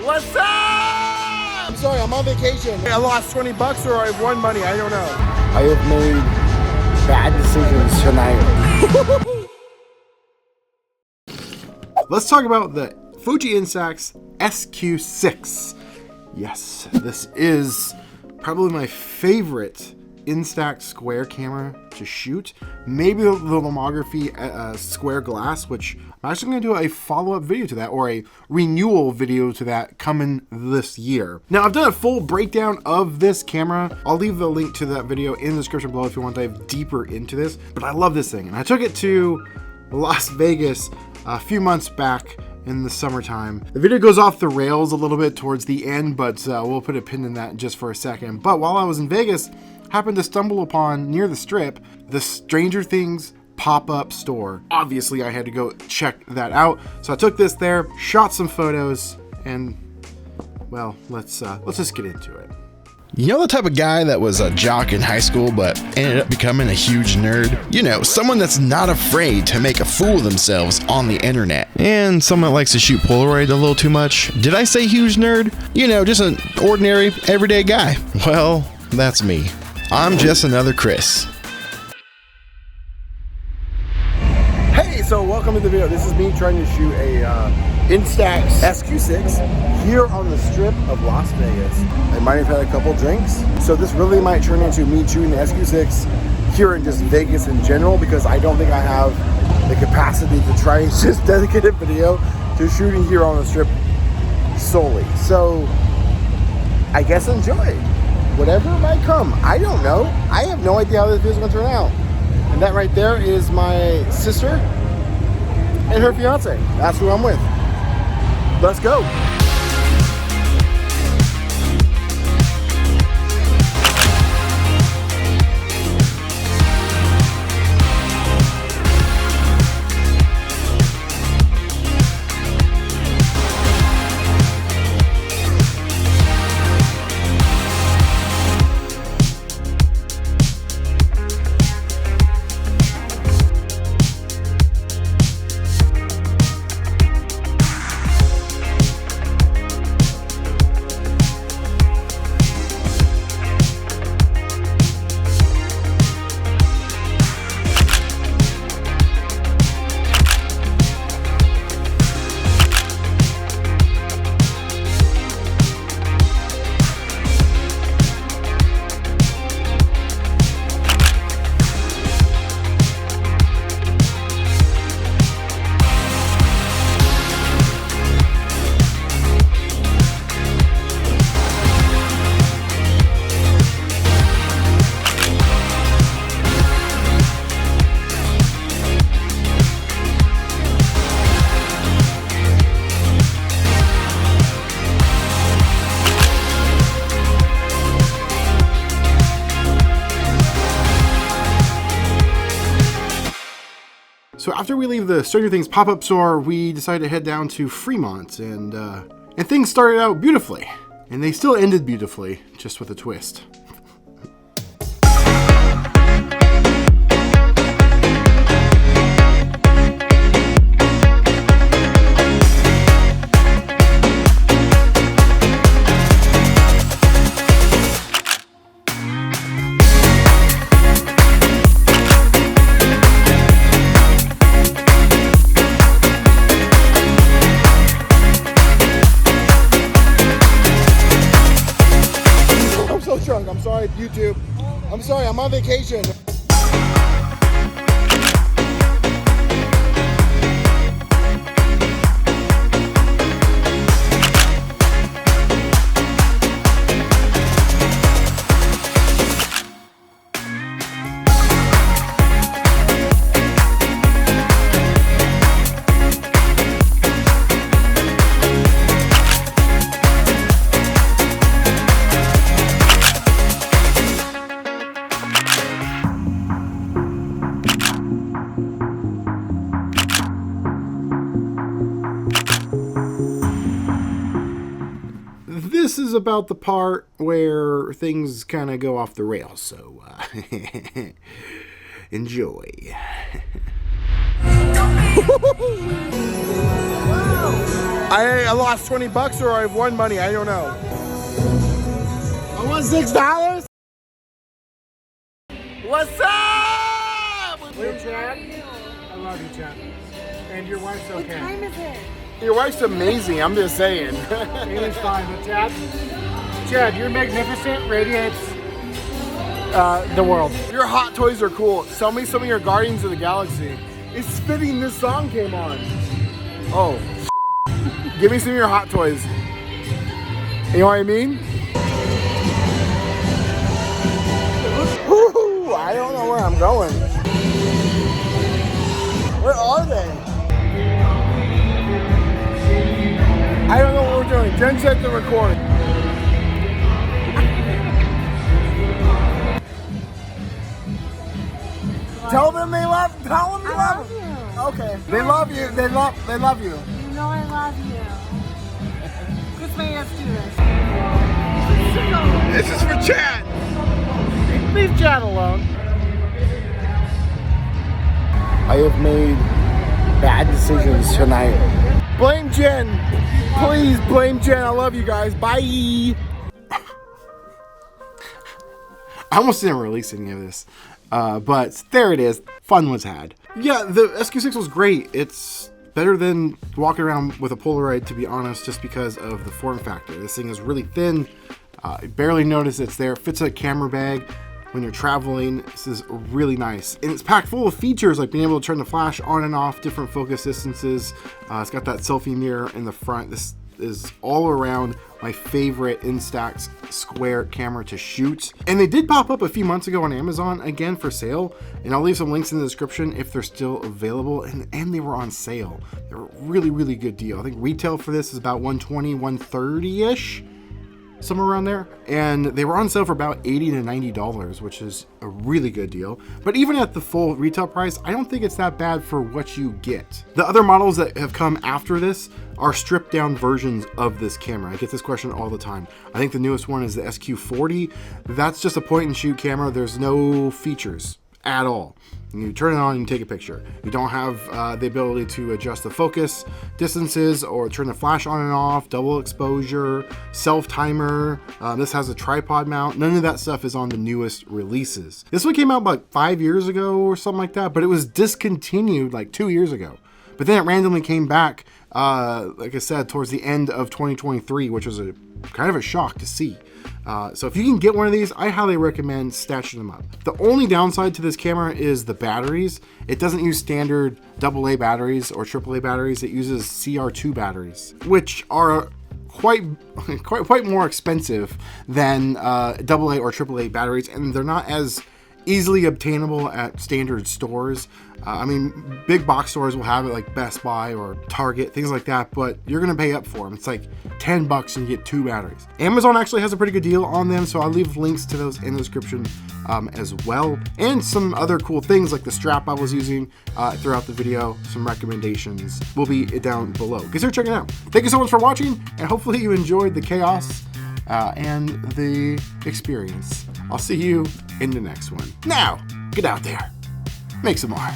What's up? I'm sorry, I'm on vacation. I lost 20 bucks or I've won money, I don't know. I have made bad decisions tonight. Let's talk about the Fuji Instax SQ6. Yes, this is probably my favorite Instax square camera to shoot. Maybe the lomography square glass, which I'm actually going to do a follow-up video to that, or a renewal video to that coming this year. Now, I've done a full breakdown of this camera. I'll leave the link to that video in the description below if you want to dive deeper into this. But I love this thing, and I took it to Las Vegas a few months back in the summertime. The video goes off the rails a little bit towards the end, but we'll put a pin in that just for a second. But while I was in Vegas, happened to stumble upon, near the Strip, the Stranger Things pop-up store. Obviously, I had to go check that out. So I took this there, shot some photos, and well, let's just get into it. You know the type of guy that was a jock in high school but ended up becoming a huge nerd? You know, someone that's not afraid to make a fool of themselves on the internet. And someone that likes to shoot polaroid a little too much. Did I say huge nerd? You know, just an ordinary, everyday guy. Well, that's me. I'm just another Chris. Hey, so welcome to the video. This is me trying to shoot a Instax SQ6 here on the Strip of Las Vegas. I might have had a couple drinks, so this really might turn into me shooting the SQ6 here in just Vegas in general, because I don't think I have the capacity to try and just dedicate a video to shooting here on the Strip solely. So I guess enjoy. Whatever might come, I don't know. I have no idea how this video is going to turn out. And that right there is my sister and her fiance. That's who I'm with. Let's go. So after we leave the Stranger Things pop-up store, we decided to head down to Fremont, and things started out beautifully. And they still ended beautifully, just with a twist. I'm sorry, YouTube. I'm sorry, I'm on vacation. This is about the part where things kind of go off the rails, so enjoy. I lost 20 bucks or I've won money. I don't know. I won $6. What's up? Hey, Chad. I love you, Chad. And your wife's okay. What time is it? Your wife's amazing. I'm just saying. It is fine, but Chad, your magnificent radiates the world. Your Hot Toys are cool. Tell me some of your Guardians of the Galaxy. It's fitting this song came on. Oh, give me some of your Hot Toys. You know what I mean? Woo, I don't know where I'm going. Where are they? I don't know what we're doing. Jen said to record. Tell them you love them. Okay. They love you. They love you. You know I love you. Let's make us do this. This is for Chad. Leave Chad alone. I have made bad decisions tonight. Blame Jen. Please blame Jen. I love you guys. Bye. I almost didn't release any of this. But there it is. Fun was had. Yeah, the SQ6 was great. It's better than walking around with a Polaroid, to be honest, just because of the form factor. This thing is really thin. I barely notice it's there. It fits a camera bag when you're traveling. This is really nice. And it's packed full of features like being able to turn the flash on and off, different focus distances. It's got that selfie mirror in the front. This is all around my favorite Instax square camera to shoot. And they did pop up a few months ago on Amazon again for sale. And I'll leave some links in the description if they're still available. And they were on sale. They were a really, really good deal. I think retail for this is about $120, $130-ish. Somewhere around there, and they were on sale for about $80 to $90, which is a really good deal. But even at the full retail price, I don't think it's that bad for what you get. The other models that have come after this are stripped down versions of this camera. I get this question all the time. I think the newest one is the SQ40. That's just a point and shoot camera. There's no features at all. You turn it on and you take a picture. You don't have the ability to adjust the focus distances or turn the flash on and off, double exposure, self timer. This has a tripod mount. None of that stuff is on the newest releases. This one came out about 5 years ago or something like that, but it was discontinued like 2 years ago. But then it randomly came back, like I said, towards the end of 2023, which was a kind of a shock to see. So if you can get one of these, I highly recommend stashing them up. The only downside to this camera is the batteries. It doesn't use standard AA batteries or AAA batteries. It uses CR2 batteries, which are quite more expensive than AA or AAA batteries, and they're not as easily obtainable at standard stores. I mean, big box stores will have it like Best Buy or Target, things like that, but you're gonna pay up for them. It's like 10 bucks and you get 2 batteries. Amazon actually has a pretty good deal on them, so I'll leave links to those in the description as well. And some other cool things like the strap I was using throughout the video, some recommendations will be down below. Consider checking it out. Thank you so much for watching, and hopefully you enjoyed the chaos and the experience. I'll see you in the next one. Now, get out there, make some more.